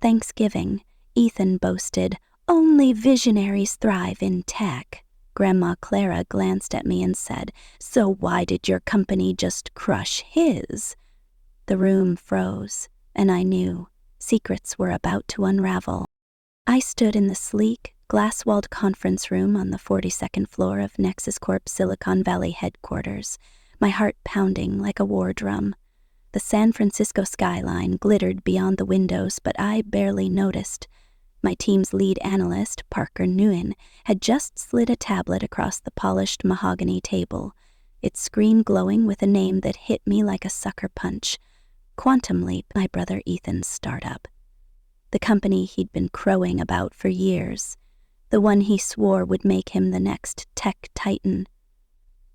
Thanksgiving, Ethan boasted, "Only visionaries thrive in tech." Grandma Clara glanced at me and said, "So why did your company just crush his?" The room froze, and I knew secrets were about to unravel. I stood in the sleek, glass-walled conference room on the 42nd floor of Nexus Corp's Silicon Valley headquarters, my heart pounding like a war drum. The San Francisco skyline glittered beyond the windows, but I barely noticed. My team's lead analyst, Parker Nguyen, had just slid a tablet across the polished mahogany table, its screen glowing with a name that hit me like a sucker punch. Quantum Leap, my brother Ethan's startup. The company he'd been crowing about for years. The one he swore would make him the next tech titan.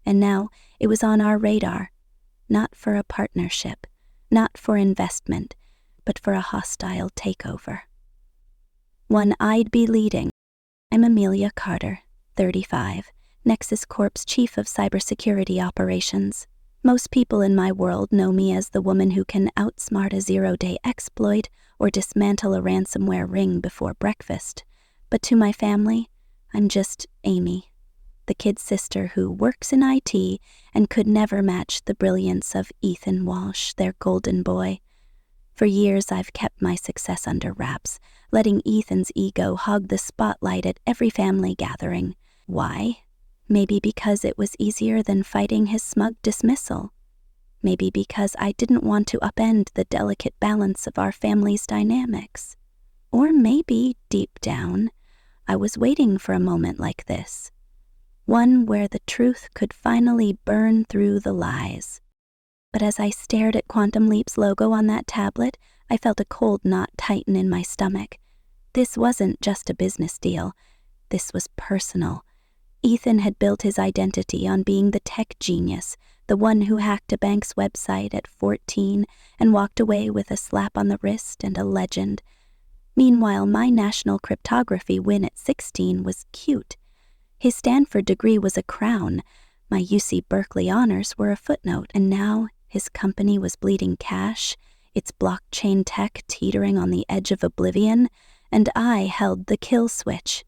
And now it was on our radar. Not for a partnership, not for investment, but for a hostile takeover. One I'd be leading. I'm Amelia Carter, 35, Nexus Corp's Chief of Cybersecurity Operations. Most people in my world know me as the woman who can outsmart a zero-day exploit or dismantle a ransomware ring before breakfast. But to my family, I'm just Amy, the kid sister who works in IT and could never match the brilliance of Ethan Walsh, their golden boy. For years, I've kept my success under wraps, letting Ethan's ego hog the spotlight at every family gathering. Why? Maybe because it was easier than fighting his smug dismissal. Maybe because I didn't want to upend the delicate balance of our family's dynamics. Or maybe, deep down, I was waiting for a moment like this. One where the truth could finally burn through the lies. But as I stared at Quantum Leap's logo on that tablet, I felt a cold knot tighten in my stomach. This wasn't just a business deal. This was personal. Ethan had built his identity on being the tech genius, the one who hacked a bank's website at 14 and walked away with a slap on the wrist and a legend. Meanwhile, my national cryptography win at 16 was cute. His Stanford degree was a crown. My UC Berkeley honors were a footnote, and now his company was bleeding cash, its blockchain tech teetering on the edge of oblivion, and I held the kill switch.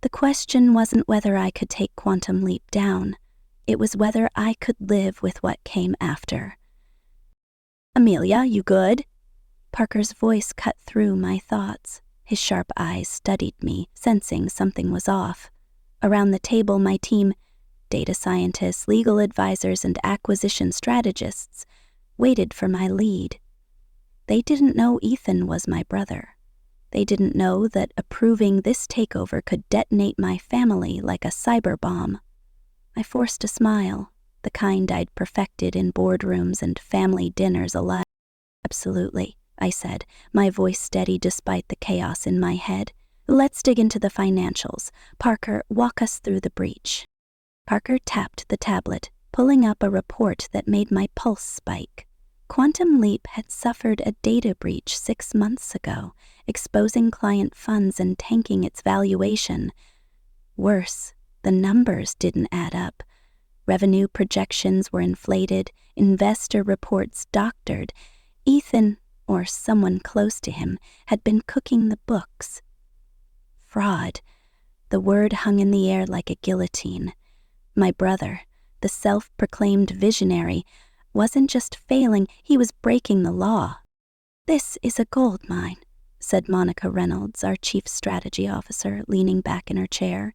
The question wasn't whether I could take Quantum Leap down. It was whether I could live with what came after. "Amelia, you good?" Parker's voice cut through my thoughts. His sharp eyes studied me, sensing something was off. Around the table, my team, data scientists, legal advisors, and acquisition strategists, waited for my lead. They didn't know Ethan was my brother. They didn't know that approving this takeover could detonate my family like a cyber bomb. I forced a smile, the kind I'd perfected in boardrooms and family dinners alike. "Absolutely," I said, my voice steady despite the chaos in my head. "Let's dig into the financials. Parker, walk us through the breach." Parker tapped the tablet, pulling up a report that made my pulse spike. Quantum Leap had suffered a data breach 6 months ago, exposing client funds and tanking its valuation. Worse, the numbers didn't add up. Revenue projections were inflated, investor reports doctored. Ethan, or someone close to him, had been cooking the books. Fraud. The word hung in the air like a guillotine. My brother, the self-proclaimed visionary, wasn't just failing, he was breaking the law. "This is a gold mine," said Monica Reynolds, our chief strategy officer, leaning back in her chair.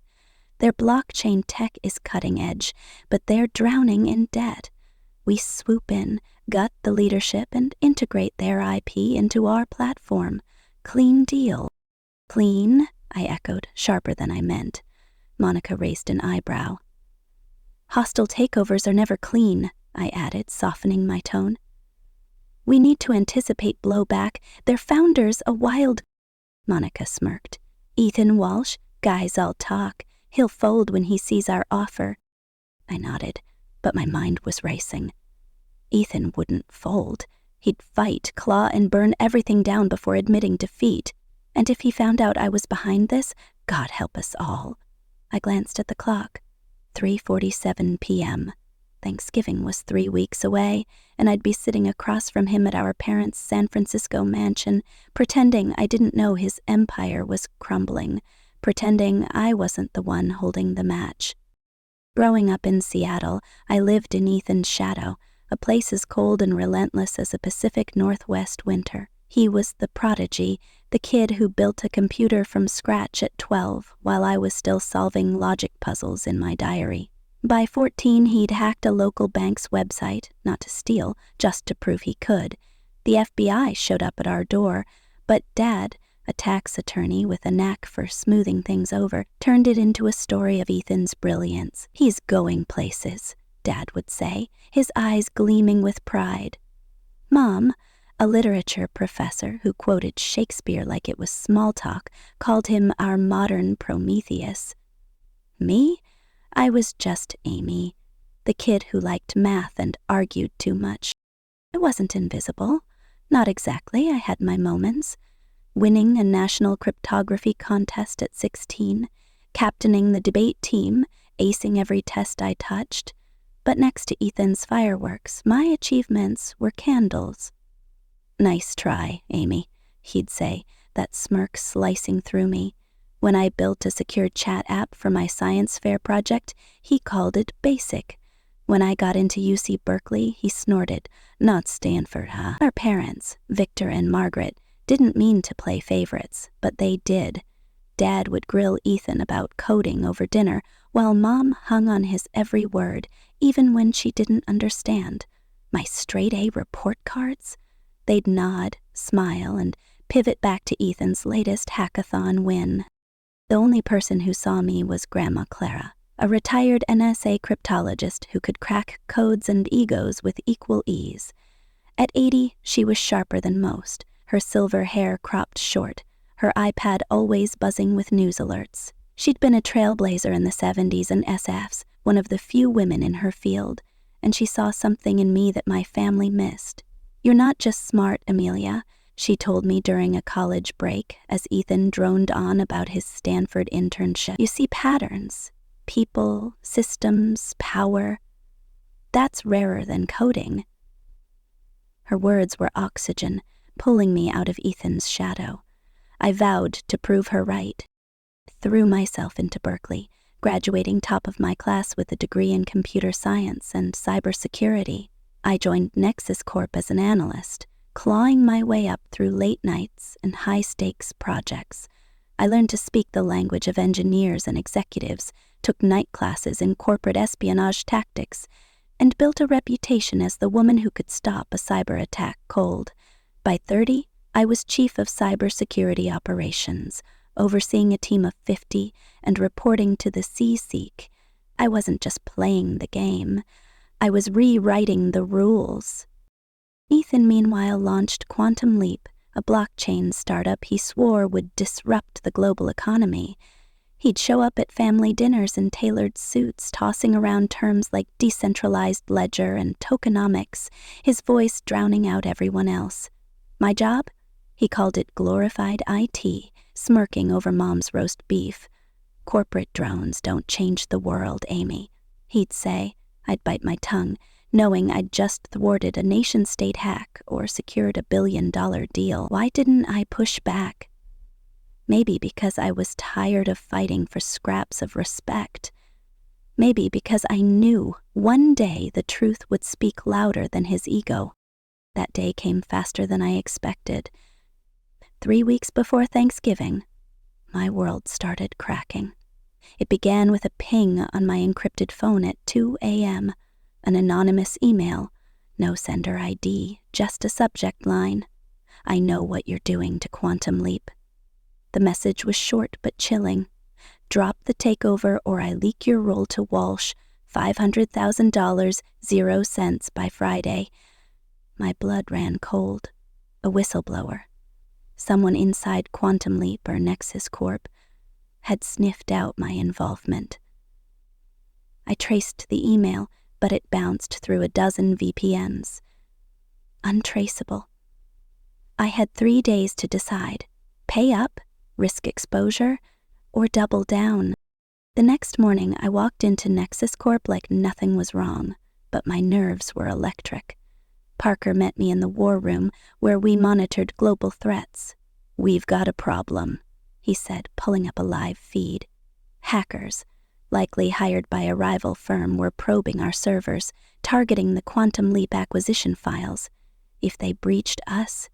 "Their blockchain tech is cutting edge, but they're drowning in debt. We swoop in, gut the leadership, and integrate their IP into our platform. Clean deal." "Clean?" I echoed, sharper than I meant. Monica raised an eyebrow. "Hostile takeovers are never clean," I added, softening my tone. "We need to anticipate blowback. Their founder's a wild—" Monica smirked. "Ethan Walsh? Guys, I'll talk. He'll fold when he sees our offer." I nodded, but my mind was racing. Ethan wouldn't fold. He'd fight, claw, and burn everything down before admitting defeat. And if he found out I was behind this, God help us all. I glanced at the clock. 3:47 p.m. Thanksgiving was 3 weeks away, and I'd be sitting across from him at our parents' San Francisco mansion, pretending I didn't know his empire was crumbling, pretending I wasn't the one holding the match. Growing up in Seattle, I lived in Ethan's shadow, a place as cold and relentless as a Pacific Northwest winter. He was the prodigy, the kid who built a computer from scratch at 12 while I was still solving logic puzzles in my diary. By 14, he'd hacked a local bank's website, not to steal, just to prove he could. The FBI showed up at our door, but Dad, a tax attorney with a knack for smoothing things over, turned it into a story of Ethan's brilliance. "He's going places," Dad would say, his eyes gleaming with pride. Mom, a literature professor who quoted Shakespeare like it was small talk, called him our modern Prometheus. Me? I was just Amy, the kid who liked math and argued too much. I wasn't invisible. Not exactly, I had my moments. Winning a national cryptography contest at 16, captaining the debate team, acing every test I touched. But next to Ethan's fireworks, my achievements were candles. "Nice try, Amy," he'd say, that smirk slicing through me. When I built a secure chat app for my science fair project, he called it basic. When I got into UC Berkeley, he snorted, "Not Stanford, huh?" Our parents, Victor and Margaret, didn't mean to play favorites, but they did. Dad would grill Ethan about coding over dinner, while Mom hung on his every word, even when she didn't understand. My straight-A report cards? They'd nod, smile, and pivot back to Ethan's latest hackathon win. The only person who saw me was Grandma Clara, a retired NSA cryptologist who could crack codes and egos with equal ease. At 80, she was sharper than most, her silver hair cropped short, her iPad always buzzing with news alerts. She'd been a trailblazer in the 70s and SFs, one of the few women in her field, and she saw something in me that my family missed. "You're not just smart, Amelia," she told me during a college break as Ethan droned on about his Stanford internship. "You see patterns, people, systems, power. That's rarer than coding." Her words were oxygen, pulling me out of Ethan's shadow. I vowed to prove her right. Threw myself into Berkeley, graduating top of my class with a degree in computer science and cybersecurity. I joined Nexus Corp as an analyst, clawing my way up through late nights and high-stakes projects. I learned to speak the language of engineers and executives, took night classes in corporate espionage tactics, and built a reputation as the woman who could stop a cyber attack cold. By 30, I was chief of cybersecurity operations, overseeing a team of 50 and reporting to the C-Seek. I wasn't just playing the game. I was rewriting the rules. Ethan, meanwhile, launched Quantum Leap, a blockchain startup he swore would disrupt the global economy. He'd show up at family dinners in tailored suits, tossing around terms like decentralized ledger and tokenomics, his voice drowning out everyone else. My job? He called it glorified IT, smirking over Mom's roast beef. "Corporate drones don't change the world, Amy," he'd say. I'd bite my tongue, knowing I'd just thwarted a nation-state hack or secured a billion-dollar deal. Why didn't I push back? Maybe because I was tired of fighting for scraps of respect. Maybe because I knew one day the truth would speak louder than his ego. That day came faster than I expected. 3 weeks before Thanksgiving, my world started cracking. It began with a ping on my encrypted phone at 2 a.m., an anonymous email, no sender ID, just a subject line. "I know what you're doing to Quantum Leap." The message was short but chilling. "Drop the takeover or I leak your role to Walsh, $500,000, 0 cents by Friday." My blood ran cold. A whistleblower. Someone inside Quantum Leap or Nexus Corp had sniffed out my involvement. I traced the email, but it bounced through a dozen VPNs. Untraceable. I had 3 days to decide: pay up, risk exposure, or double down. The next morning, I walked into Nexus Corp like nothing was wrong. but my nerves were electric. Parker met me in the war room where we monitored global threats. "We've got a problem," he said, pulling up a live feed. Hackers, likely hired by a rival firm, were probing our servers, targeting the Quantum Leap acquisition files. If they breached us,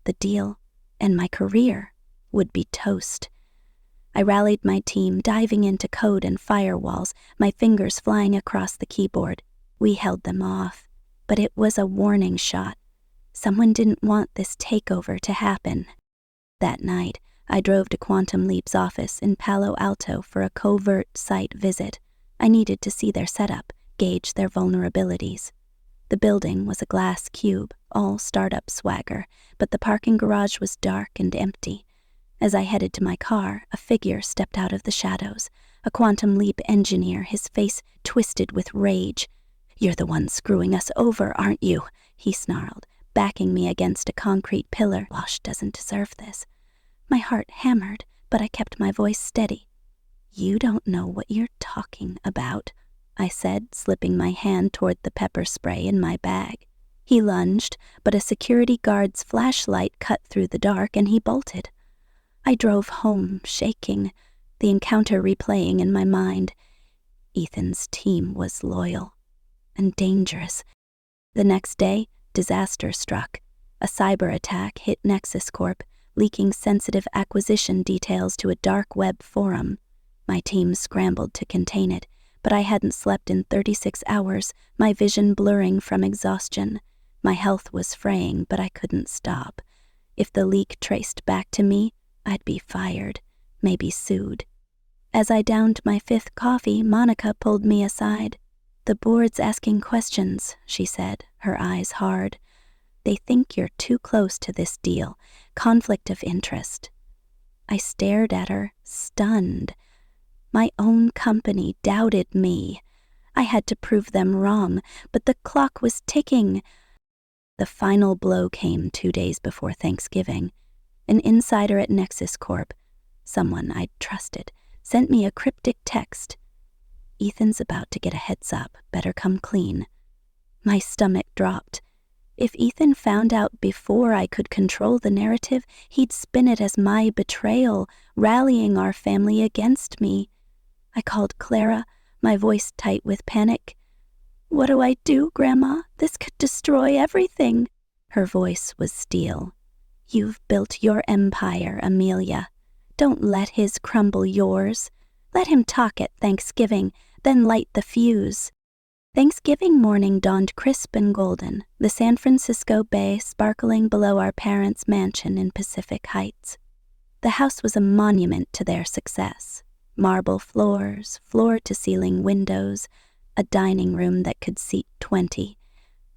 the deal and my career would be toast. I rallied my team, diving into code and firewalls, my fingers flying across the keyboard. We held them off, but it was a warning shot. Someone didn't want this takeover to happen. That night, I drove to Quantum Leap's office in Palo Alto for a covert site visit. I needed to see their setup, gauge their vulnerabilities. The building was a glass cube, all startup swagger, but the parking garage was dark and empty. As I headed to my car, a figure stepped out of the shadows, a Quantum Leap engineer, his face twisted with rage. "You're the one screwing us over, aren't you?" he snarled, backing me against a concrete pillar. "Wash doesn't deserve this." My heart hammered, but I kept my voice steady. "You don't know what you're talking about," I said, slipping my hand toward the pepper spray in my bag. He lunged, but a security guard's flashlight cut through the dark and he bolted. I drove home, shaking, the encounter replaying in my mind. Ethan's team was loyal and dangerous. The next day, disaster struck. A cyber attack hit Nexus Corp, leaking sensitive acquisition details to a dark web forum. My team scrambled to contain it, but I hadn't slept in 36 hours, my vision blurring from exhaustion. My health was fraying, but I couldn't stop. If the leak traced back to me, I'd be fired, maybe sued. As I downed my 5th coffee, Monica pulled me aside. "The board's asking questions," she said, her eyes hard. "They think you're too close to this deal. Conflict of interest." I stared at her, stunned. My own company doubted me. I had to prove them wrong, but the clock was ticking. The final blow came 2 days before Thanksgiving. An insider at Nexus Corp, someone I'd trusted, sent me a cryptic text. "Ethan's about to get a heads up, better come clean." My stomach dropped. If Ethan found out before I could control the narrative, he'd spin it as my betrayal, rallying our family against me. I called Clara, my voice tight with panic. "What do I do, Grandma? This could destroy everything." Her voice was steel. "You've built your empire, Amelia. Don't let his crumble yours. Let him talk at Thanksgiving, then light the fuse." Thanksgiving morning dawned crisp and golden, the San Francisco Bay sparkling below our parents' mansion in Pacific Heights. The house was a monument to their success. Marble floors, floor-to-ceiling windows, a dining room that could seat 20.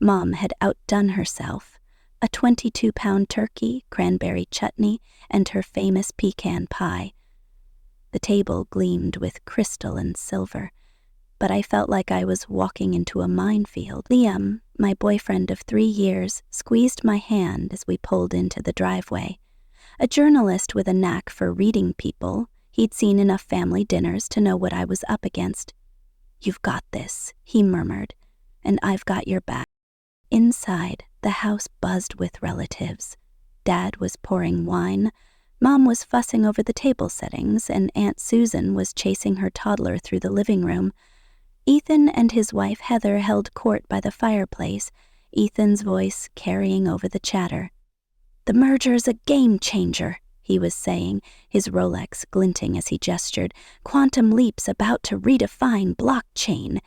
Mom had outdone herself. A 22-pound turkey, cranberry chutney, and her famous pecan pie. The table gleamed with crystal and silver, but I felt like I was walking into a minefield. Liam, my boyfriend of 3 years, squeezed my hand as we pulled into the driveway. A journalist with a knack for reading people, he'd seen enough family dinners to know what I was up against. "You've got this," he murmured, "and I've got your back." Inside, the house buzzed with relatives. Dad was pouring wine, Mom was fussing over the table settings, and Aunt Susan was chasing her toddler through the living room. Ethan and his wife Heather held court by the fireplace, Ethan's voice carrying over the chatter. "The merger's a game changer," he was saying, his Rolex glinting as he gestured. "Quantum Leap's about to redefine blockchain."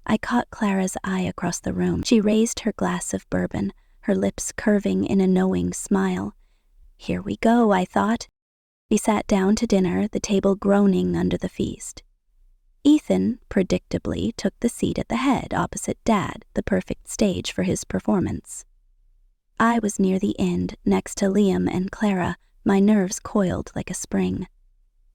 I caught Clara's eye across the room. She raised her glass of bourbon, her lips curving in a knowing smile. Here we go, I thought. We sat down to dinner, the table groaning under the feast. Ethan, predictably, took the seat at the head opposite Dad, the perfect stage for his performance. I was near the end, next to Liam and Clara, my nerves coiled like a spring.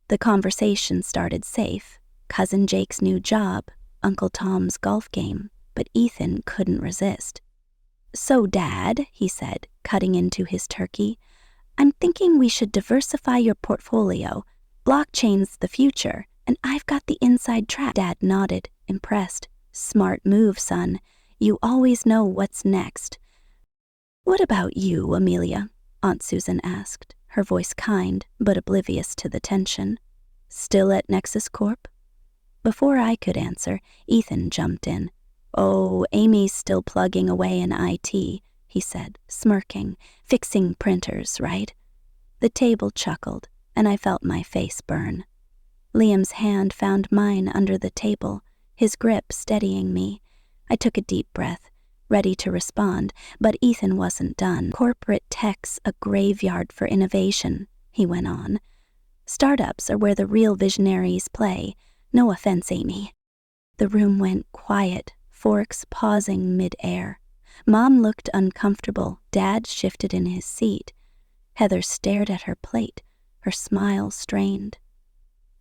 The conversation started safe. Cousin Jake's new job, Uncle Tom's golf game, but Ethan couldn't resist. "So, Dad," he said, cutting into his turkey, "I'm thinking we should diversify your portfolio. Blockchain's the future, and I've got the inside track." Dad nodded, impressed. "Smart move, son. You always know what's next. What about you, Amelia? Aunt Susan asked, her voice kind but oblivious to the tension. Still at Nexus Corp? Before I could answer, Ethan jumped in. Oh, Amy's still plugging away in IT, he said, smirking, fixing printers, right? The table chuckled, and I felt my face burn. Liam's hand found mine under the table, his grip steadying me. I took a deep breath, ready to respond, but Ethan wasn't done. Corporate tech's a graveyard for innovation, he went on. Startups are where the real visionaries play. No offense, Amy. The room went quiet, forks pausing mid-air. Mom looked uncomfortable. Dad shifted in his seat. Heather stared at her plate, her smile strained.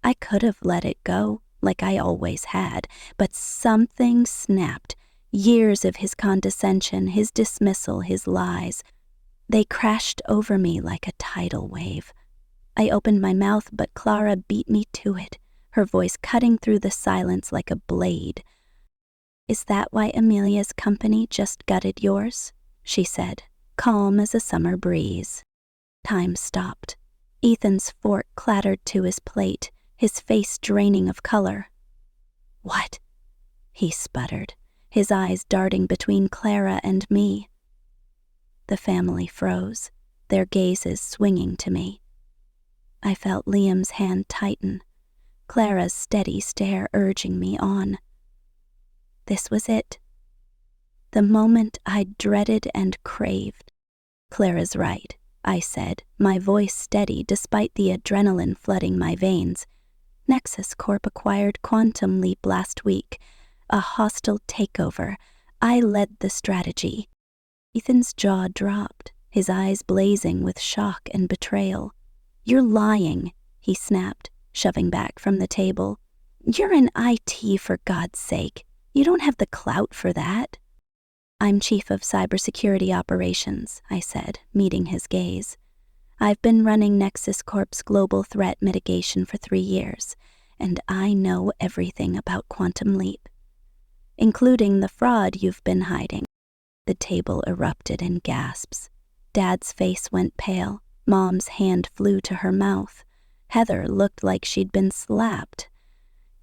I could have let it go, like I always had, but something snapped. Years of his condescension, his dismissal, his lies. They crashed over me like a tidal wave. I opened my mouth, but Clara beat me to it, her voice cutting through the silence like a blade. Is that why Amelia's company just gutted yours? She said, calm as a summer breeze. Time stopped. Ethan's fork clattered to his plate, his face draining of color. What? He sputtered, his eyes darting between Clara and me. The family froze, their gazes swinging to me. I felt Liam's hand tighten, Clara's steady stare urging me on. This was it. The moment I'd dreaded and craved. Clara's right, I said, my voice steady despite the adrenaline flooding my veins. Nexus Corp acquired Quantum Leap last week. A hostile takeover. I led the strategy. Ethan's jaw dropped, his eyes blazing with shock and betrayal. You're lying, he snapped, shoving back from the table. You're in IT, for God's sake. You don't have the clout for that. I'm Chief of Cybersecurity Operations, I said, meeting his gaze. I've been running Nexus Corp's global threat mitigation for 3 years, and I know everything about Quantum Leap, including the fraud you've been hiding. The table erupted in gasps. Dad's face went pale. Mom's hand flew to her mouth. Heather looked like she'd been slapped.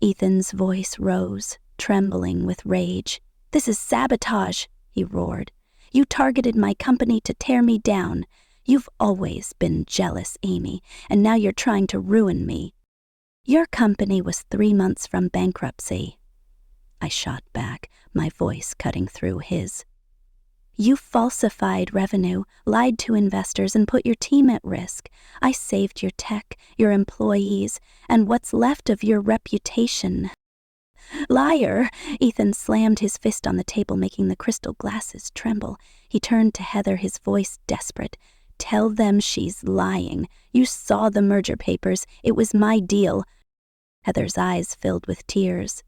Ethan's voice rose, trembling with rage. This is sabotage, he roared. You targeted my company to tear me down. You've always been jealous, Amy, and now you're trying to ruin me. Your company was 3 months from bankruptcy. I shot back, my voice cutting through his. You falsified revenue, lied to investors, and put your team at risk. I saved your tech, your employees, and what's left of your reputation. Liar! Ethan slammed his fist on the table, making the crystal glasses tremble. He turned to Heather, his voice desperate. Tell them she's lying. You saw the merger papers. It was my deal. Heather's eyes filled with tears.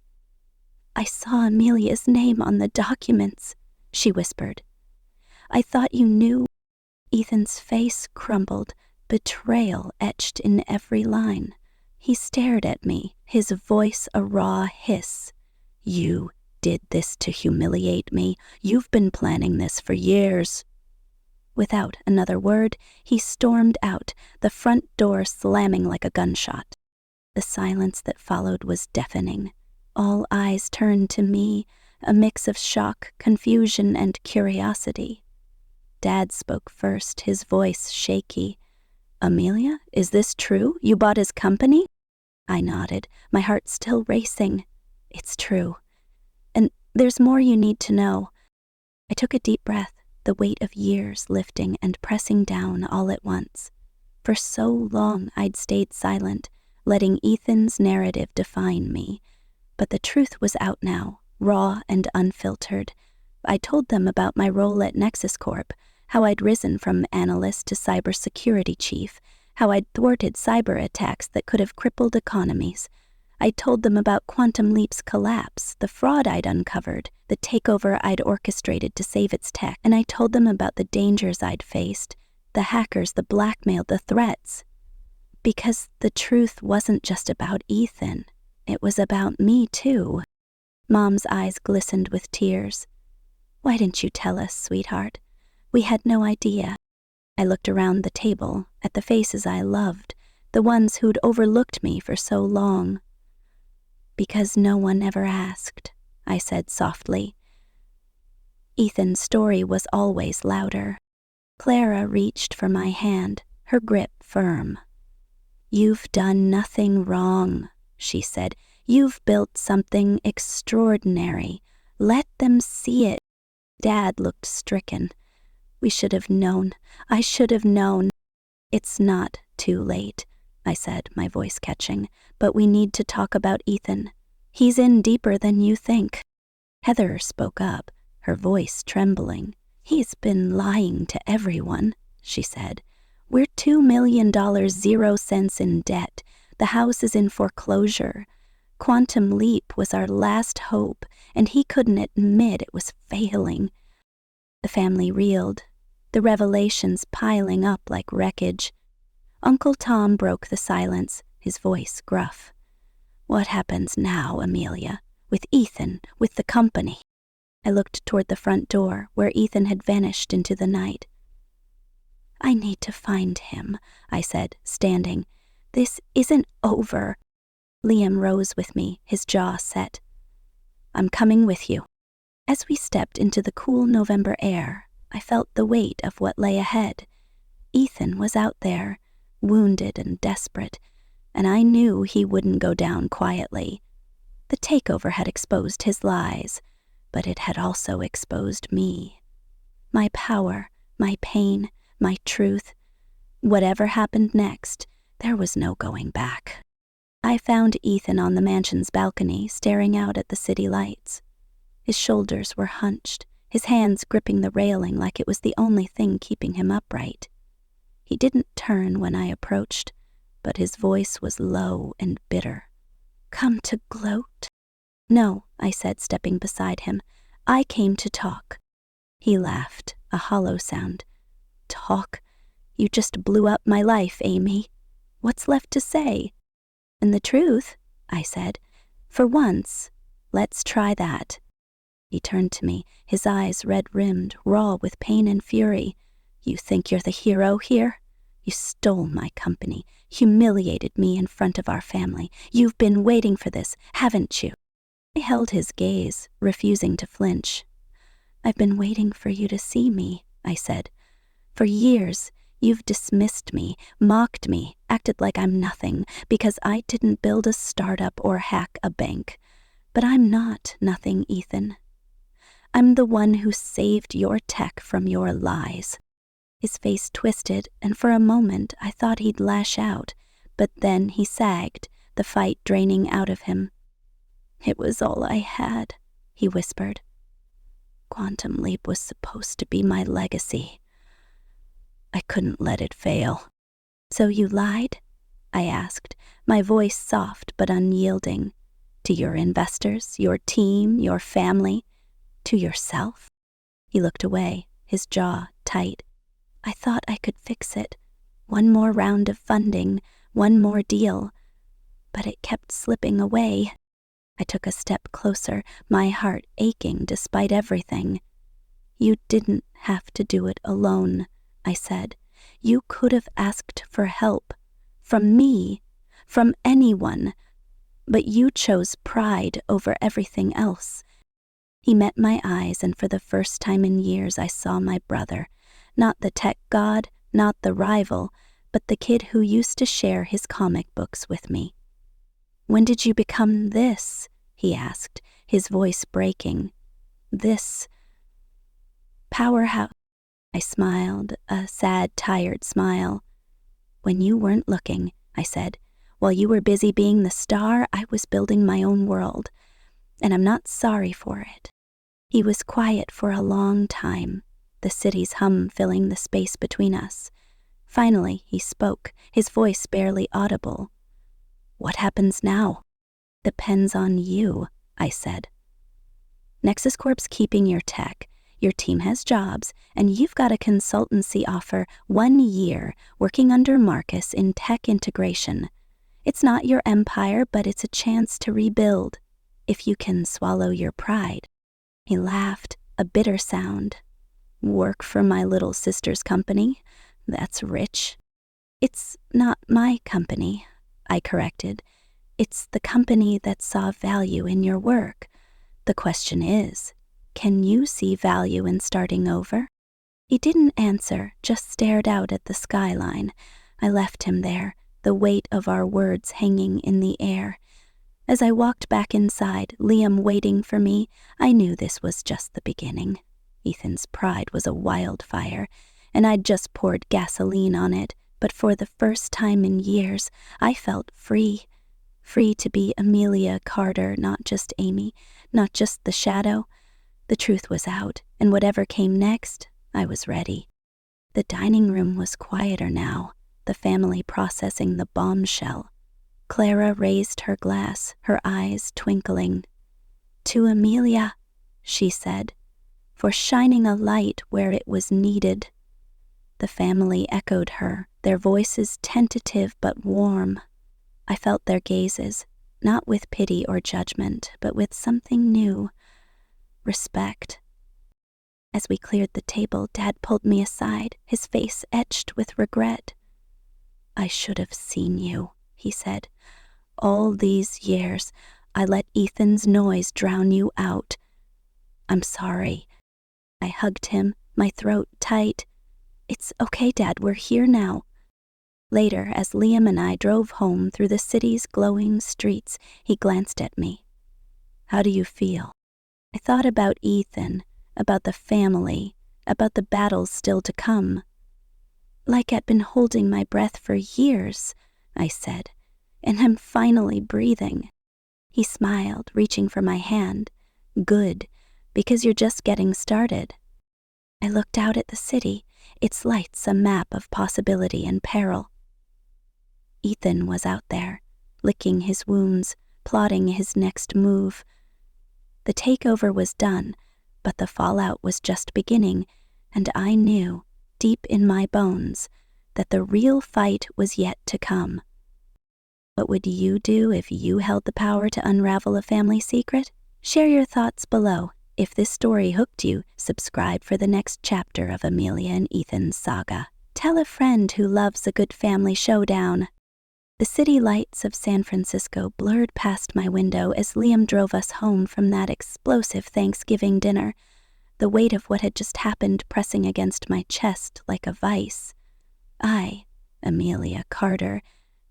I saw Amelia's name on the documents, she whispered. I thought you knew. Ethan's face crumbled, betrayal etched in every line. He stared at me, his voice a raw hiss. You did this to humiliate me. You've been planning this for years. Without another word, he stormed out, the front door slamming like a gunshot. The silence that followed was deafening. All eyes turned to me, a mix of shock, confusion, and curiosity. Dad spoke first, his voice shaky. Amelia, is this true? You bought his company? I nodded, my heart still racing. It's true. And there's more you need to know. I took a deep breath, the weight of years lifting and pressing down all at once. For so long I'd stayed silent, letting Ethan's narrative define me. But the truth was out now, raw and unfiltered. I told them about my role at Nexus Corp, how I'd risen from analyst to cybersecurity chief, how I'd thwarted cyber attacks that could have crippled economies. I told them about Quantum Leap's collapse, the fraud I'd uncovered, the takeover I'd orchestrated to save its tech, and I told them about the dangers I'd faced, the hackers, the blackmail, the threats. Because the truth wasn't just about Ethan. It was about me, too. Mom's eyes glistened with tears. Why didn't you tell us, sweetheart? We had no idea. I looked around the table at the faces I loved, the ones who'd overlooked me for so long. Because no one ever asked, I said softly. Ethan's story was always louder. Clara reached for my hand, her grip firm. You've done nothing wrong, she said. You've built something extraordinary. Let them see it. Dad looked stricken. We should have known. I should have known. It's not too late, I said, my voice catching, but we need to talk about Ethan. He's in deeper than you think. Heather spoke up, her voice trembling. He's been lying to everyone, she said. We're $2 million 0 cents in debt. The house is in foreclosure. Quantum Leap was our last hope, and he couldn't admit it was failing. The family reeled, the revelations piling up like wreckage. Uncle Tom broke the silence, his voice gruff. What happens now, Amelia? With Ethan, with the company? I looked toward the front door, where Ethan had vanished into the night. I need to find him, I said, standing. This isn't over. Liam rose with me, his jaw set. I'm coming with you. As we stepped into the cool November air, I felt the weight of what lay ahead. Ethan was out there, wounded and desperate, and I knew he wouldn't go down quietly. The takeover had exposed his lies, but it had also exposed me. My power, my pain, my truth. Whatever happened next, there was no going back. I found Ethan on the mansion's balcony, staring out at the city lights. His shoulders were hunched, his hands gripping the railing like it was the only thing keeping him upright. He didn't turn when I approached, but his voice was low and bitter. Come to gloat? No, I said, stepping beside him. I came to talk. He laughed, a hollow sound. Talk? You just blew up my life, Amy. What's left to say? And the truth, I said. For once, let's try that. He turned to me, his eyes red-rimmed, raw with pain and fury. You think you're the hero here? You stole my company, humiliated me in front of our family. You've been waiting for this, haven't you? I held his gaze, refusing to flinch. I've been waiting for you to see me, I said. For years, you've dismissed me, mocked me, acted like I'm nothing, because I didn't build a startup or hack a bank. But I'm not nothing, Ethan. I'm the one who saved your tech from your lies. His face twisted, and for a moment I thought he'd lash out, but then he sagged, the fight draining out of him. It was all I had, he whispered. Quantum Leap was supposed to be my legacy. I couldn't let it fail. So you lied? I asked, my voice soft but unyielding. To your investors, your team, your family, to yourself? He looked away, his jaw tight. I thought I could fix it. One more round of funding, one more deal. But it kept slipping away. I took a step closer, my heart aching despite everything. You didn't have to do it alone, I said. You could have asked for help. From me. From anyone. But you chose pride over everything else. He met my eyes, and for the first time in years I saw my brother. Not the tech god, not the rival, but the kid who used to share his comic books with me. When did you become this? He asked, his voice breaking. This powerhouse. I smiled, a sad, tired smile. When you weren't looking, I said. While you were busy being the star, I was building my own world, and I'm not sorry for it. He was quiet for a long time, the city's hum filling the space between us. Finally, he spoke, his voice barely audible. What happens now? Depends on you, I said. Nexus Corp's keeping your tech, your team has jobs, and you've got a consultancy offer 1 year working under Marcus in tech integration. It's not your empire, but it's a chance to rebuild, if you can swallow your pride. He laughed, a a bitter sound. Work for my little sister's company? That's rich. It's not my company, I corrected. It's the company that saw value in your work. The question is, can you see value in starting over? He didn't answer, just stared out at the skyline. I left him there, the weight of our words hanging in the air. As I walked back inside, Liam waiting for me, I knew this was just the beginning. Ethan's pride was a wildfire, and I'd just poured gasoline on it, but for the first time in years, I felt free. Free to be Amelia Carter, not just Amy, not just the shadow. The truth was out, and whatever came next, I was ready. The dining room was quieter now, the family processing the bombshell. Clara raised her glass, her eyes twinkling. "To Amelia," she said, "for shining a light where it was needed." The family echoed her, their voices tentative but warm. I felt their gazes, not with pity or judgment, but with something new, respect. As we cleared the table, Dad pulled me aside, his face etched with regret. "I should have seen you," he said. "All these years, I let Ethan's noise drown you out. I'm sorry." I hugged him, my throat tight. "It's okay, Dad, we're here now." Later, as Liam and I drove home through the city's glowing streets, he glanced at me. "How do you feel?" I thought about Ethan, about the family, about the battles still to come. "Like I'd been holding my breath for years," I said, "and I'm finally breathing." He smiled, reaching for my hand. "Good, because you're just getting started." I looked out at the city, its lights a map of possibility and peril. Ethan was out there, licking his wounds, plotting his next move. The takeover was done, but the fallout was just beginning, and I knew, deep in my bones, that the real fight was yet to come. What would you do if you held the power to unravel a family secret? Share your thoughts below. If this story hooked you, subscribe for the next chapter of Amelia and Ethan's saga. Tell a friend who loves a good family showdown. The city lights of San Francisco blurred past my window as Liam drove us home from that explosive Thanksgiving dinner, the weight of what had just happened pressing against my chest like a vice. I, Amelia Carter,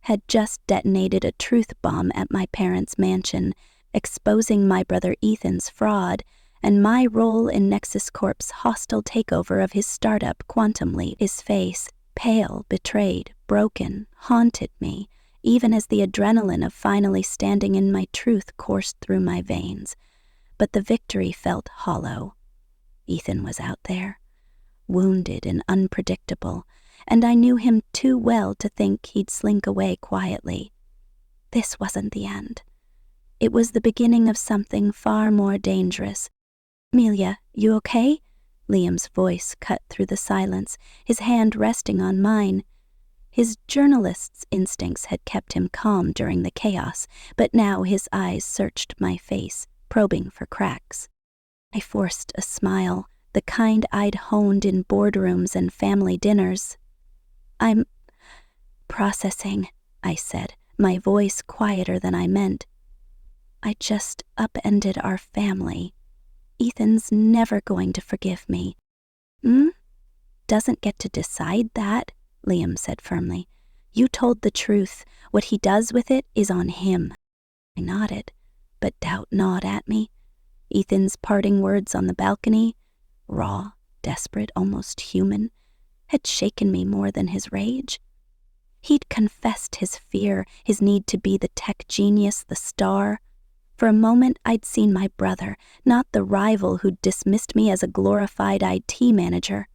had just detonated a truth bomb at my parents' mansion, exposing my brother Ethan's fraud and my role in Nexus Corp's hostile takeover of his startup Quantum Leap. His face, pale, betrayed, broken, haunted me, even as the adrenaline of finally standing in my truth coursed through my veins. But the victory felt hollow. Ethan was out there, wounded and unpredictable, and I knew him too well to think he'd slink away quietly. This wasn't the end. It was the beginning of something far more dangerous. "Amelia, you okay?" Liam's voice cut through the silence, his hand resting on mine. His journalist's instincts had kept him calm during the chaos, but now his eyes searched my face, probing for cracks. I forced a smile, the kind I'd honed in boardrooms and family dinners. "I'm processing," I said, my voice quieter than I meant. "I just upended our family. Ethan's never going to forgive me." "Doesn't get to decide that," Liam said firmly. "You told the truth. What he does with it is on him." I nodded, but doubt gnawed at me. Ethan's parting words on the balcony, raw, desperate, almost human, had shaken me more than his rage. He'd confessed his fear, his need to be the tech genius, the star. For a moment, I'd seen my brother, not the rival who'd dismissed me as a glorified IT manager.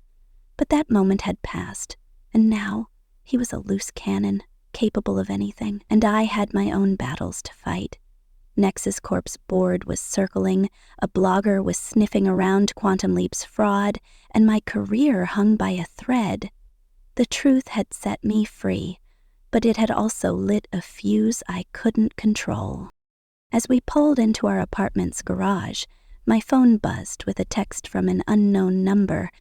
But that moment had passed, and now he was a loose cannon, capable of anything, and I had my own battles to fight. Nexus Corp's board was circling, a blogger was sniffing around Quantum Leap's fraud, and my career hung by a thread. The truth had set me free, but it had also lit a fuse I couldn't control. As we pulled into our apartment's garage, My phone buzzed with a text from an unknown number.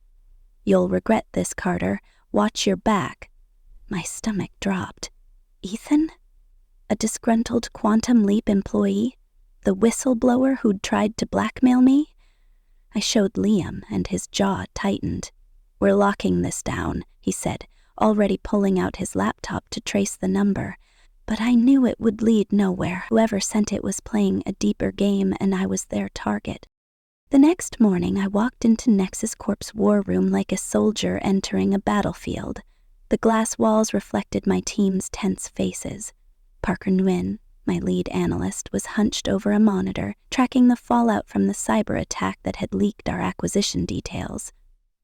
"You'll regret this, Carter. Watch your back." My stomach dropped. Ethan? A disgruntled Quantum Leap employee? The whistleblower who'd tried to blackmail me? I showed Liam, and his jaw tightened. "We're locking this down," he said, already pulling out his laptop to trace the number. But I knew it would lead nowhere. Whoever sent it was playing a deeper game, and I was their target. The next morning, I walked into Nexus Corp's war room like a soldier entering a battlefield. The glass walls reflected my team's tense faces. Parker Nguyen, my lead analyst, was hunched over a monitor, tracking the fallout from the cyber attack that had leaked our acquisition details.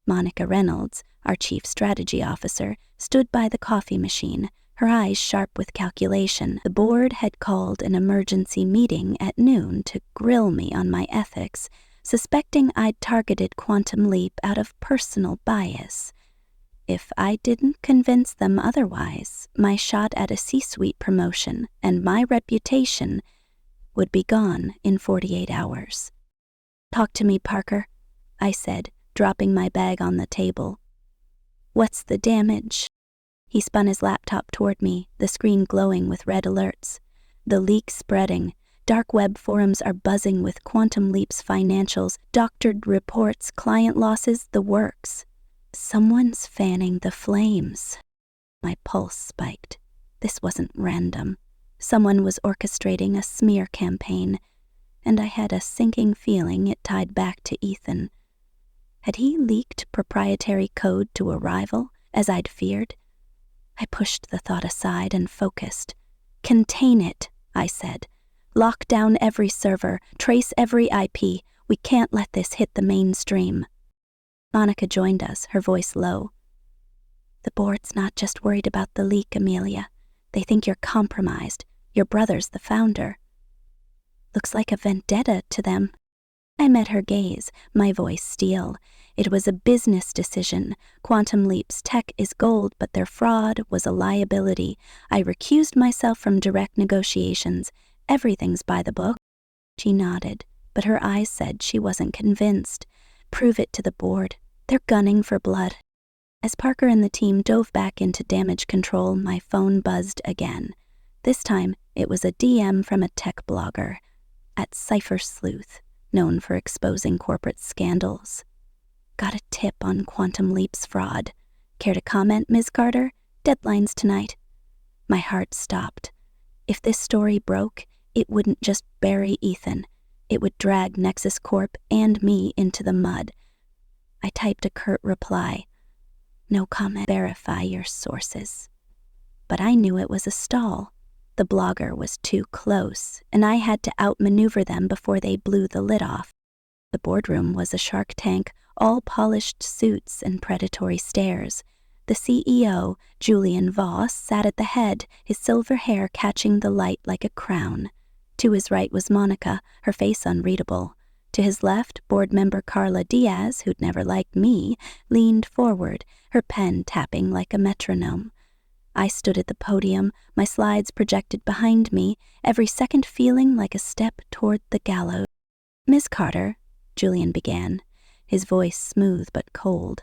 Monica Reynolds, our chief strategy officer, stood by the coffee machine, her eyes sharp with calculation. The board had called an emergency meeting at noon to grill me on my ethics, suspecting I'd targeted Quantum Leap out of personal bias. If I didn't convince them otherwise, my shot at a C-suite promotion and my reputation would be gone in 48 hours. "Talk to me, Parker," I said, dropping my bag on the table. "What's the damage?" He spun his laptop toward me, the screen glowing with red alerts. "The leak's spreading. Dark web forums are buzzing with Quantum Leap's financials, doctored reports, client losses, the works. Someone's fanning the flames." My pulse spiked. This wasn't random. Someone was orchestrating a smear campaign, and I had a sinking feeling it tied back to Ethan. Had he leaked proprietary code to a rival, as I'd feared? I pushed the thought aside and focused. "Contain it," I said. "Lock down every server, trace every IP. We can't let this hit the mainstream." Monica joined us, her voice low. "The board's not just worried about the leak, Amelia. They think you're compromised. Your brother's the founder." "Looks like a vendetta to them." I met her gaze, my voice steel. It was a business decision. Quantum Leap's tech is gold, but their fraud was a liability. I recused myself from direct negotiations. Everything's by the book. She nodded, but her eyes said she wasn't convinced. "Prove it to the board. They're gunning for blood." As Parker and the team dove back into damage control, my phone buzzed again. This time, it was a DM from a tech blogger at Cypher Sleuth, known for exposing corporate scandals. "Got a tip on Quantum Leap's fraud. Care to comment, Ms. Carter? Deadline's tonight." My heart stopped. If this story broke, it wouldn't just bury Ethan. It would drag Nexus Corp and me into the mud. I typed a curt reply. "No comment. Verify your sources." But I knew it was a stall. The blogger was too close, and I had to outmaneuver them before they blew the lid off. The boardroom was a shark tank, all polished suits and predatory stares. The CEO, Julian Voss, sat at the head, his silver hair catching the light like a crown. To his right was Monica, her face unreadable. To his left, board member Carla Diaz, who'd never liked me, leaned forward, her pen tapping like a metronome. I stood at the podium, my slides projected behind me, every second feeling like a step toward the gallows. "Miss Carter," Julian began, his voice smooth but cold.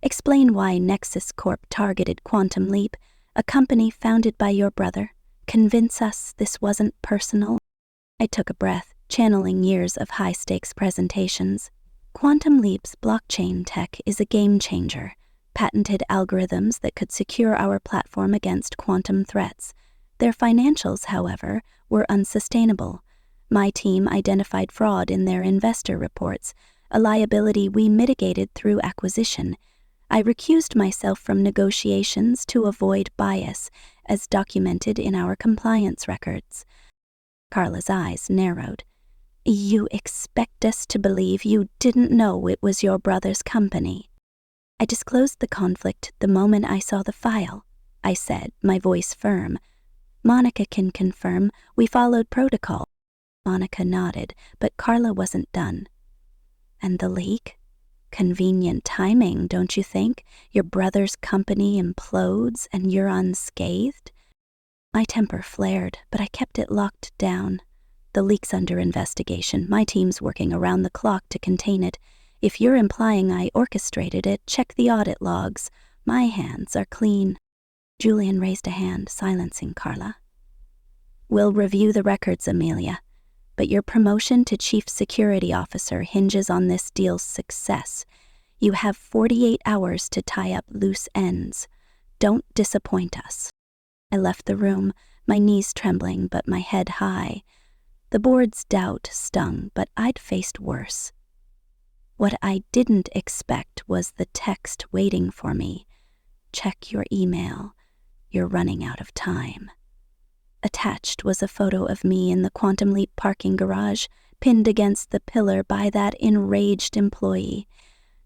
"Explain why Nexus Corp targeted Quantum Leap, a company founded by your brother. Convince us this wasn't personal." I took a breath, channeling years of high-stakes presentations. Quantum Leap's blockchain tech is a game-changer. Patented algorithms that could secure our platform against quantum threats. Their financials, however, were unsustainable. My team identified fraud in their investor reports, a liability we mitigated through acquisition. I recused myself from negotiations to avoid bias, as documented in our compliance records. Carla's eyes narrowed. "You expect us to believe you didn't know it was your brother's company?" "I disclosed the conflict the moment I saw the file," I said, my voice firm. "Monica can confirm we followed protocol." Monica nodded, but Carla wasn't done. "And the leak? Convenient timing, don't you think? Your brother's company implodes and you're unscathed?" My temper flared, but I kept it locked down. The leak's under investigation. My team's working around the clock to contain it. If you're implying I orchestrated it, check the audit logs. My hands are clean." Julian raised a hand, silencing Carla. "We'll review the records, Amelia, but your promotion to Chief Security Officer hinges on this deal's success. You have 48 hours to tie up loose ends. Don't disappoint us." I left the room, my knees trembling but my head high. The board's doubt stung, but I'd faced worse. What I didn't expect was the text waiting for me. "Check your email. You're running out of time." Attached was a photo of me in the Quantum Leap parking garage, pinned against the pillar by that enraged employee.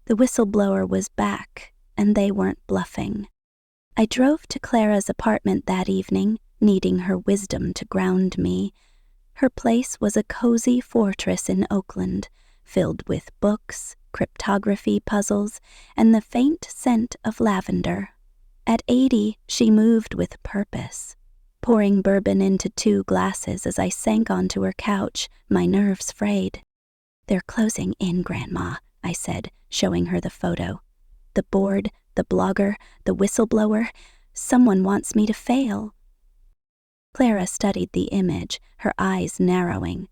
The whistleblower was back, and they weren't bluffing. I drove to Clara's apartment that evening, needing her wisdom to ground me. Her place was a cozy fortress in Oakland, filled with books, cryptography puzzles, and the faint scent of lavender. At 80, she moved with purpose, pouring bourbon into 2 glasses as I sank onto her couch, my nerves frayed. "They're closing in, Grandma," I said, showing her the photo. "The board, the blogger, the whistleblower. Someone wants me to fail." Clara studied the image, her eyes narrowing.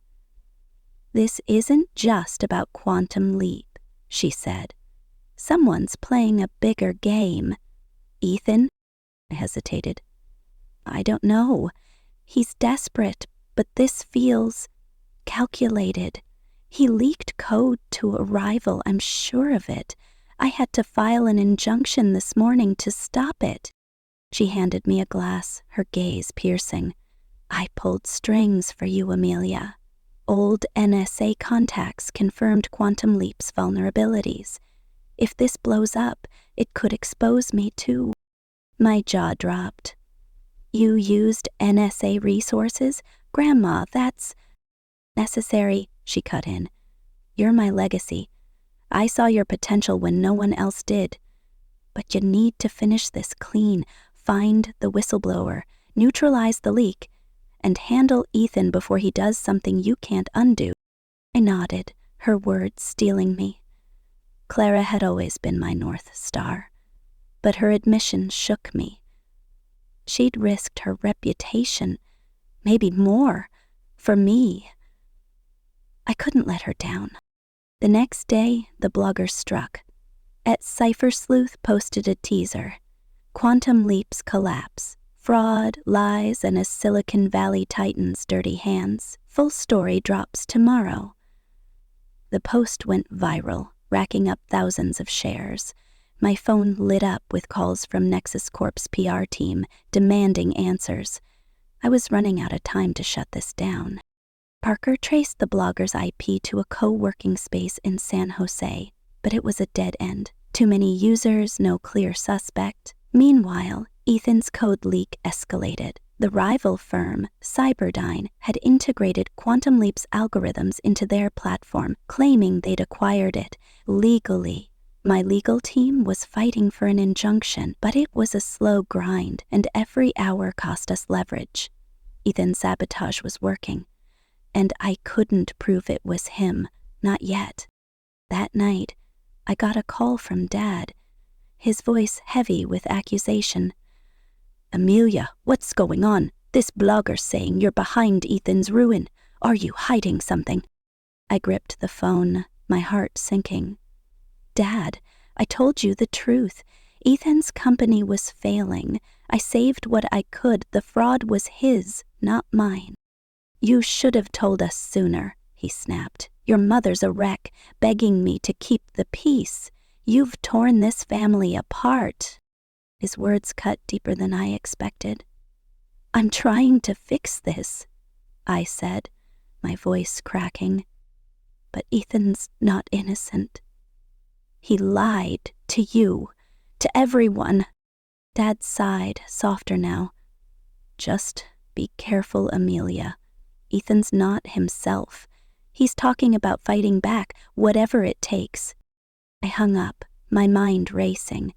"This isn't just about Quantum Leap," she said. "Someone's playing a bigger game." "Ethan?" I hesitated. "I don't know. He's desperate, but this feels calculated. He leaked code to a rival, I'm sure of it. I had to file an injunction this morning to stop it." She handed me a glass, her gaze piercing. "I pulled strings for you, Amelia. Old NSA contacts confirmed Quantum Leap's vulnerabilities. If this blows up, it could expose me too." My jaw dropped. "You used NSA resources? Grandma, that's—" "Necessary," she cut in. "You're my legacy. I saw your potential when no one else did. But you need to finish this clean, find the whistleblower, neutralize the leak, and handle Ethan before he does something you can't undo." I nodded, her words stealing me. Clara had always been my North Star, but her admission shook me. She'd risked her reputation, maybe more, for me. I couldn't let her down. The next day, the blogger struck. Cypher Sleuth posted a teaser. "Quantum Leap's collapse. Fraud, lies, and a Silicon Valley titan's dirty hands. Full story drops tomorrow." The post went viral, racking up thousands of shares. My phone lit up with calls from Nexus Corp's PR team, demanding answers. I was running out of time to shut this down. Parker traced the blogger's IP to a co-working space in San Jose, but it was a dead end. Too many users, no clear suspect. Meanwhile, Ethan's code leak escalated. The rival firm, Cyberdyne, had integrated Quantum Leap's algorithms into their platform, claiming they'd acquired it legally. My legal team was fighting for an injunction, but it was a slow grind, and every hour cost us leverage. Ethan's sabotage was working, and I couldn't prove it was him, not yet. That night, I got a call from Dad, his voice heavy with accusation. "Amelia, what's going on? This blogger's saying you're behind Ethan's ruin. Are you hiding something?" I gripped the phone, my heart sinking. "Dad, I told you the truth. Ethan's company was failing. I saved what I could. The fraud was his, not mine." "You should have told us sooner," he snapped. "Your mother's a wreck, begging me to keep the peace. You've torn this family apart." His words cut deeper than I expected. "I'm trying to fix this," I said, my voice cracking. "But Ethan's not innocent. He lied to you, to everyone." Dad sighed, softer now. "Just be careful, Amelia. Ethan's not himself. He's talking about fighting back, whatever it takes." I hung up, my mind racing.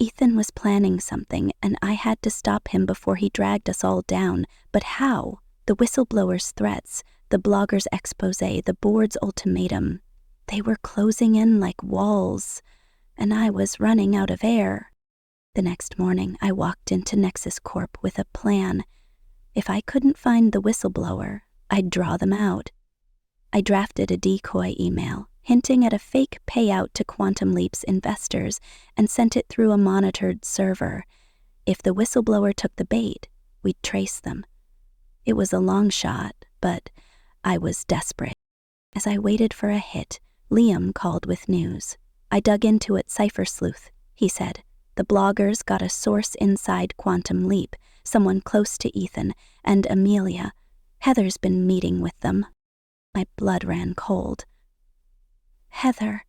Ethan was planning something, and I had to stop him before he dragged us all down. But how? The whistleblower's threats, the The blogger's expose, the board's ultimatum. They were closing in like walls, and I was running out of air. The next morning, I walked into Nexus Corp with a plan. If I couldn't find the whistleblower, I'd draw them out. I drafted a decoy email, hinting at a fake payout to Quantum Leap's investors, and sent it through a monitored server. If the whistleblower took the bait, we'd trace them. It was a long shot, but I was desperate. As I waited for a hit, Liam called with news. I dug into it, Cypher Sleuth, he said. The bloggers got a source inside Quantum Leap, someone close to Ethan, and Amelia. Heather's been meeting with them. My blood ran cold. Heather.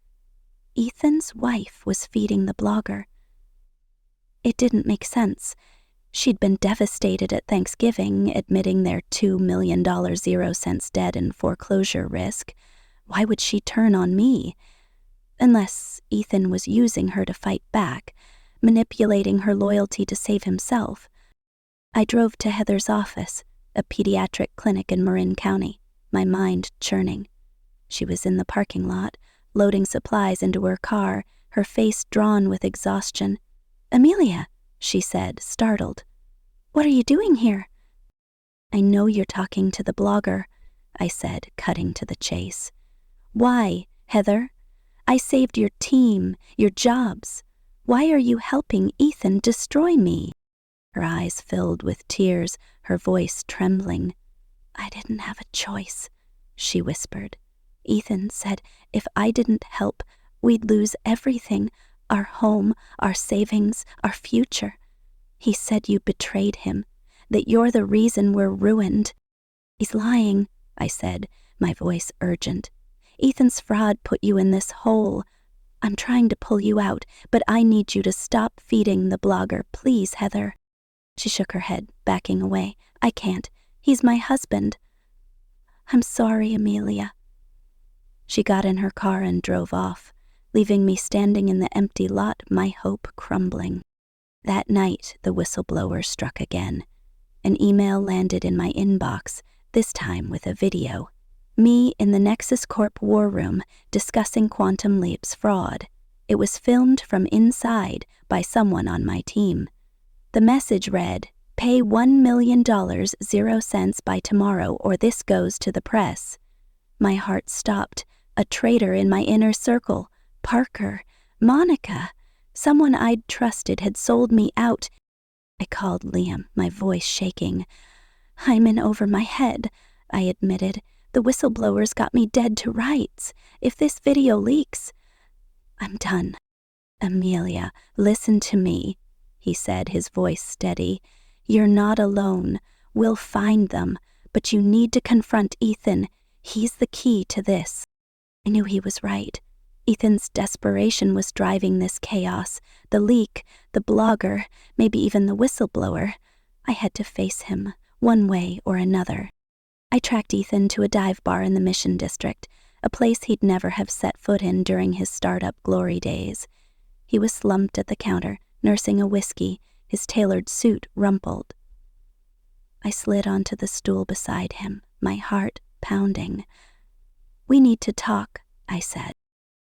Ethan's wife was feeding the blogger. It didn't make sense. She'd been devastated at Thanksgiving, admitting their $2 million 0 cents debt and foreclosure risk. Why would she turn on me? Unless Ethan was using her to fight back, manipulating her loyalty to save himself. I drove to Heather's office, a pediatric clinic in Marin County, my mind churning. She was in the parking lot, loading supplies into her car, her face drawn with exhaustion. "Amelia," she said, startled. "What are you doing here?" "I know you're talking to the blogger," I said, cutting to the chase. "Why, Heather? I saved your team, your jobs. Why are you helping Ethan destroy me?" Her eyes filled with tears, her voice trembling. "I didn't have a choice," she whispered. "Ethan said if I didn't help, we'd lose everything, our home, our savings, our future. He said you betrayed him, that you're the reason we're ruined." "He's lying," I said, my voice urgent. "Ethan's fraud put you in this hole. I'm trying to pull you out, but I need you to stop feeding the blogger, please, Heather." She shook her head, backing away. "I can't. He's my husband." "I'm sorry, Amelia." She got in her car and drove off, leaving me standing in the empty lot, my hope crumbling. That night, the whistleblower struck again. An email landed in my inbox, this time with a video. Me in the Nexus Corp war room discussing Quantum Leap's fraud. It was filmed from inside by someone on my team. The message read, "Pay $1 million 0 cents by tomorrow or this goes to the press." My heart stopped. A traitor in my inner circle, Parker, Monica, someone I'd trusted had sold me out. I called Liam, my voice shaking. "I'm in over my head," I admitted. "The whistleblowers got me dead to rights. If this video leaks..." "I'm done." "Amelia, listen to me," he said, his voice steady. "You're not alone. We'll find them, but you need to confront Ethan. He's the key to this." I knew he was right. Ethan's desperation was driving this chaos. The leak, the blogger, maybe even the whistleblower. I had to face him, one way or another. I tracked Ethan to a dive bar in the Mission District, a place he'd never have set foot in during his startup glory days. He was slumped at the counter, nursing a whiskey, his tailored suit rumpled. I slid onto the stool beside him, my heart pounding. "We need to talk," I said.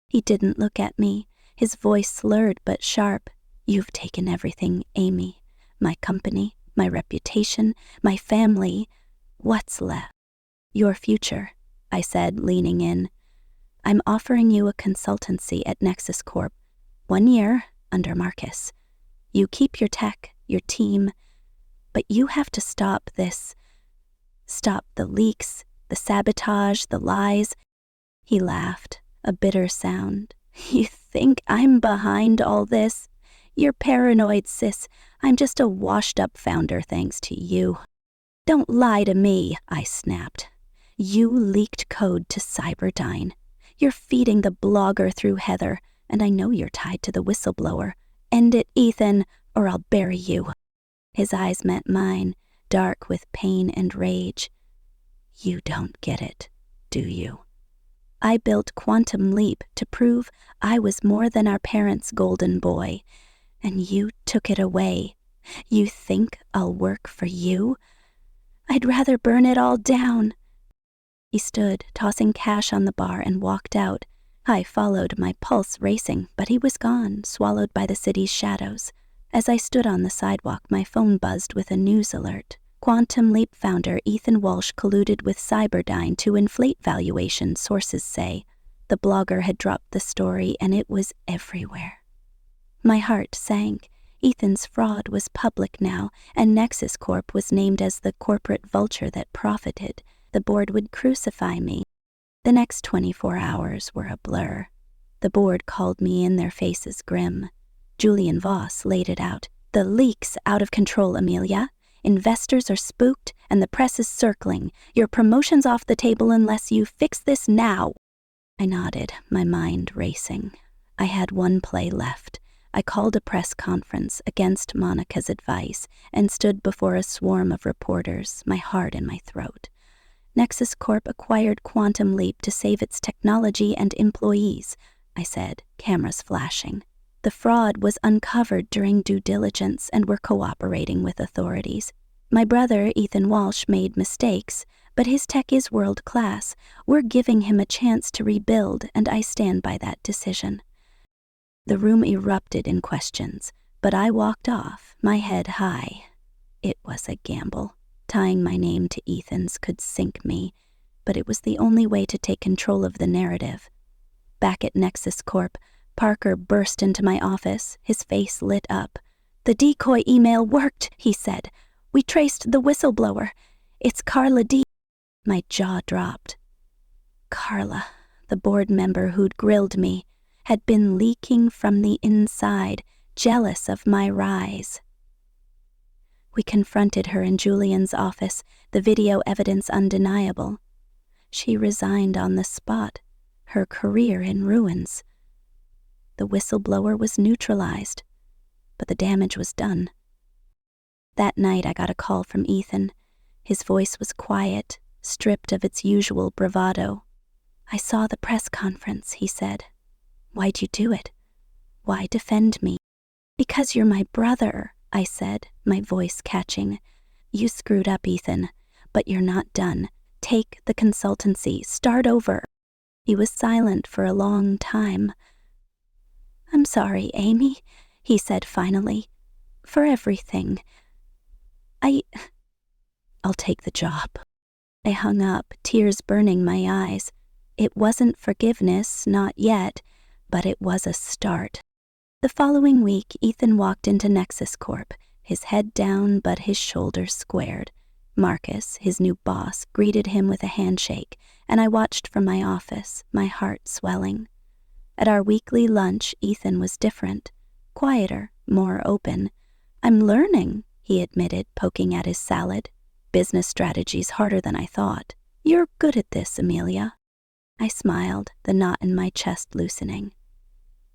He didn't look at me, his voice slurred but sharp. "You've taken everything, Amy. My company, my reputation, my family. What's left?" "Your future," I said, leaning in. "I'm offering you a consultancy at Nexus Corp. 1 year, under Marcus. You keep your tech, your team, but you have to stop this. Stop the leaks, the sabotage, the lies." He laughed, a bitter sound. "You think I'm behind all this? You're paranoid, sis. I'm just a washed-up founder thanks to you." "Don't lie to me," I snapped. "You leaked code to Cyberdyne. You're feeding the blogger through Heather, and I know you're tied to the whistleblower. End it, Ethan, or I'll bury you." His eyes met mine, dark with pain and rage. "You don't get it, do you? I built Quantum Leap to prove I was more than our parents' golden boy, and you took it away. You think I'll work for you? I'd rather burn it all down." He stood, tossing cash on the bar, and walked out. I followed, my pulse racing, but he was gone, swallowed by the city's shadows. As I stood on the sidewalk, my phone buzzed with a news alert. Quantum Leap founder Ethan Walsh colluded with Cyberdyne to inflate valuation, sources say. The blogger had dropped the story, and it was everywhere. My heart sank. Ethan's fraud was public now, and Nexus Corp was named as the corporate vulture that profited. The board would crucify me. The next 24 hours were a blur. The board called me in, their faces grim. Julian Voss laid it out. The leak's out of control, Amelia. Investors are spooked, and the press is circling. Your promotion's off the table unless you fix this now. I nodded, my mind racing. I had one play left. I called a press conference against Monica's advice and stood before a swarm of reporters, my heart in my throat. Nexus Corp acquired Quantum Leap to save its technology and employees, I said, cameras flashing. The fraud was uncovered during due diligence, and we're cooperating with authorities. My brother, Ethan Walsh, made mistakes, but his tech is world-class. We're giving him a chance to rebuild, and I stand by that decision. The room erupted in questions, but I walked off, my head high. It was a gamble. Tying my name to Ethan's could sink me, but it was the only way to take control of the narrative. Back at Nexus Corp, Parker burst into my office, his face lit up. The decoy email worked, he said. We traced the whistleblower. It's Carla D. My jaw dropped. Carla, the board member who'd grilled me, had been leaking from the inside, jealous of my rise. We confronted her in Julian's office, the video evidence undeniable. She resigned on the spot, her career in ruins. The whistleblower was neutralized, but the damage was done. That night I got a call from Ethan. His voice was quiet, stripped of its usual bravado. I saw the press conference, he said. Why'd you do it? Why defend me? Because you're my brother, I said, my voice catching. You screwed up, Ethan, but you're not done. Take the consultancy, start over. He was silent for a long time. I'm sorry, Amy, he said finally, for everything. I'll take the job. I hung up, tears burning my eyes. It wasn't forgiveness, not yet, but it was a start. The following week, Ethan walked into Nexus Corp, his head down but his shoulders squared. Marcus, his new boss, greeted him with a handshake, and I watched from my office, my heart swelling. At our weekly lunch, Ethan was different, quieter, more open. I'm learning, he admitted, poking at his salad. Business strategy's harder than I thought. You're good at this, Amelia. I smiled, the knot in my chest loosening.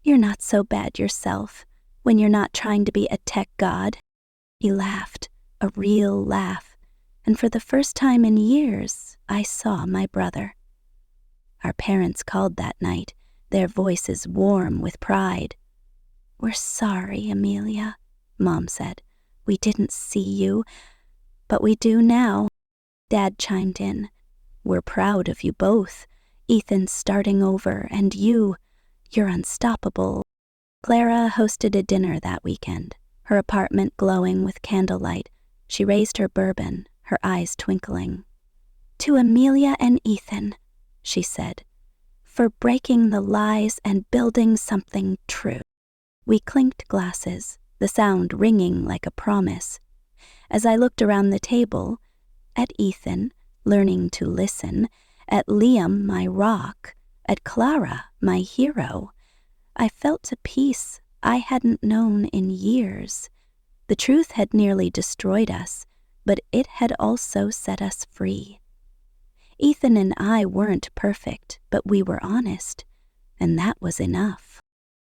You're not so bad yourself, when you're not trying to be a tech god. He laughed, a real laugh, and for the first time in years, I saw my brother. Our parents called that night, their voices warm with pride. We're sorry, Amelia, Mom said. We didn't see you, but we do now. Dad chimed in. We're proud of you both. Ethan's starting over, and you're unstoppable. Clara hosted a dinner that weekend, her apartment glowing with candlelight. She raised her bourbon, her eyes twinkling. To Amelia and Ethan, she said, for breaking the lies and building something true. We clinked glasses, the sound ringing like a promise. As I looked around the table, at Ethan, learning to listen, at Liam, my rock, at Clara, my hero, I felt a peace I hadn't known in years. The truth had nearly destroyed us, but it had also set us free. Ethan and I weren't perfect, but we were honest, and that was enough.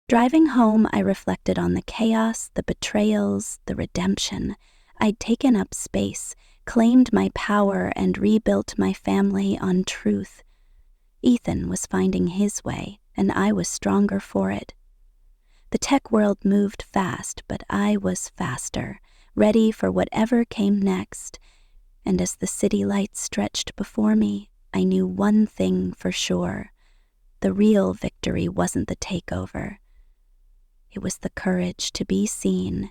Driving home, I reflected on the chaos, the betrayals, the redemption. I'd taken up space, claimed my power, and rebuilt my family on truth. Ethan was finding his way, and I was stronger for it. The tech world moved fast, but I was faster, ready for whatever came next. And as the city lights stretched before me, I knew one thing for sure. The real victory wasn't the takeover. It was the courage to be seen.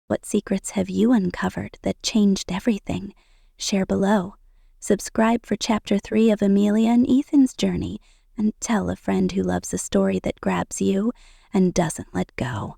What secrets have you uncovered that changed everything? Share below. Subscribe for Chapter 3 of Amelia and Ethan's journey, and tell a friend who loves a story that grabs you and doesn't let go.